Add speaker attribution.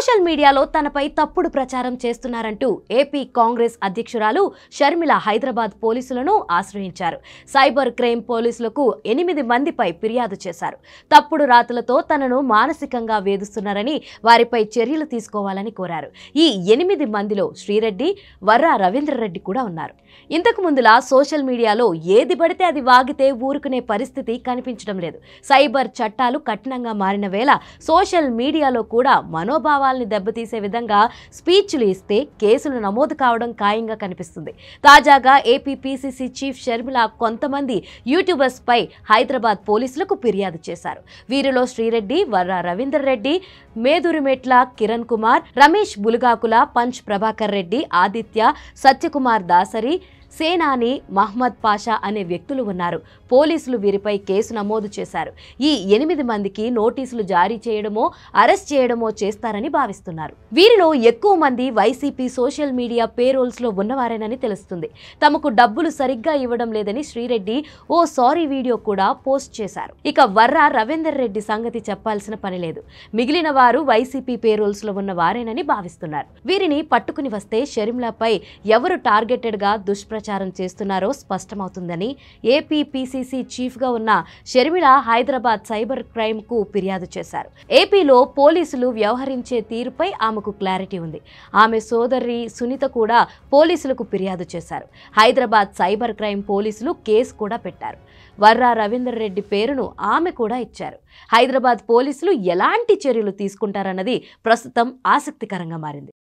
Speaker 1: Social మీడియాలో తనపై తప్పుడు ప్రచారం చేస్తున్నారంటూ ఏపీ కాంగ్రెస్ అధ్యక్షురాలు షర్మిల హైదరాబాద్ పోలీసులను ఆశ్రయించారు. సైబర్ క్రైమ్ పోలీసులకు 8 మందిపై ఫిర్యాదు చేశారు. తప్పుడు రాతలతో తనను మానసికంగా వేధిస్తున్నారని వారిపై చర్యలు తీసుకోవాలని కోరారు. ఈ 8 మందిలో శ్రీరెడ్డి, వర్రా రవీంద్రరెడ్డి కూడా ఉన్నారు. ఇంతకు ముందులా సోషల్ మీడియాలో ఏది పడితే అది వాగితే ఊరుకునే పరిస్థితి కనిపించడం లేదు. సైబర్ చట్టాలు కఠినంగా మారిన వేళ సోషల్ మీడియాలో కూడా మనోభావాల్ని దెబ్బతీసే విధంగా స్పీచ్లు ఇస్తే కేసులు నమోదు కావడం ఖాయంగా కనిపిస్తుంది. తాజాగా ఏపీ పీసీసీ చీఫ్ షర్మిల కొంతమంది యూట్యూబర్స్ పై హైదరాబాద్ పోలీసులకు ఫిర్యాదు చేశారు. వీరిలో శ్రీరెడ్డి, వర్రా రవీంద్రరెడ్డి, మేదురుమెట్ల కిరణ్ కుమార్, రమేష్ బులుగాకుల, పంచ్ ప్రభాకర్ రెడ్డి, ఆదిత్య, సత్యకుమార్ దాసరి, సేనాని, మహ్మద్ పాషా అనే వ్యక్తులు ఉన్నారు. పోలీసులు వీరిపై కేసు నమోదు చేశారు. ఈ 8 మందికి నోటీసులు జారీ చేయడమో అరెస్ట్ చేయడమో చేస్తారని భావిస్తున్నారు. వీరిలో ఎక్కువ మంది వైసీపీ సోషల్ మీడియా పేరోల్స్ లో ఉన్నవారేనని తెలుస్తుంది. తమకు డబ్బులు సరిగ్గా ఇవ్వడం లేదని శ్రీరెడ్డి ఓ సారీ వీడియో కూడా పోస్ట్ చేశారు. ఇక వర్రా రవీందర్ రెడ్డి సంగతి చెప్పాల్సిన పని లేదు. మిగిలిన వారు వైసీపీ పేరోల్స్ లో ఉన్న వారేనని భావిస్తున్నారు. వీరిని పట్టుకుని వస్తే షర్మిలపై ఎవరు టార్గెటెడ్ గా దుష్ప్రచారం చేస్తున్నారో స్పష్టమవుతుందని ఏపీ పీసీసీ చీఫ్ గా ఉన్న షర్మిల హైదరాబాద్ సైబర్ క్రైమ్ కు ఫిర్యాదు చేశారు. ఏపీలో పోలీసులు వ్యవహరించే తీరుపై ఆమెకు క్లారిటీ ఉంది. ఆమె సోదరి సునీత కూడా పోలీసులకు ఫిర్యాదు చేశారు. హైదరాబాద్ సైబర్ క్రైమ్ పోలీసులు కేసు కూడా పెట్టారు. వర్రా రవీందర్ రెడ్డి పేరును ఆమె కూడా ఇచ్చారు. హైదరాబాద్ పోలీసులు ఎలాంటి చర్యలు తీసుకుంటారన్నది ప్రస్తుతం ఆసక్తికరంగా మారింది.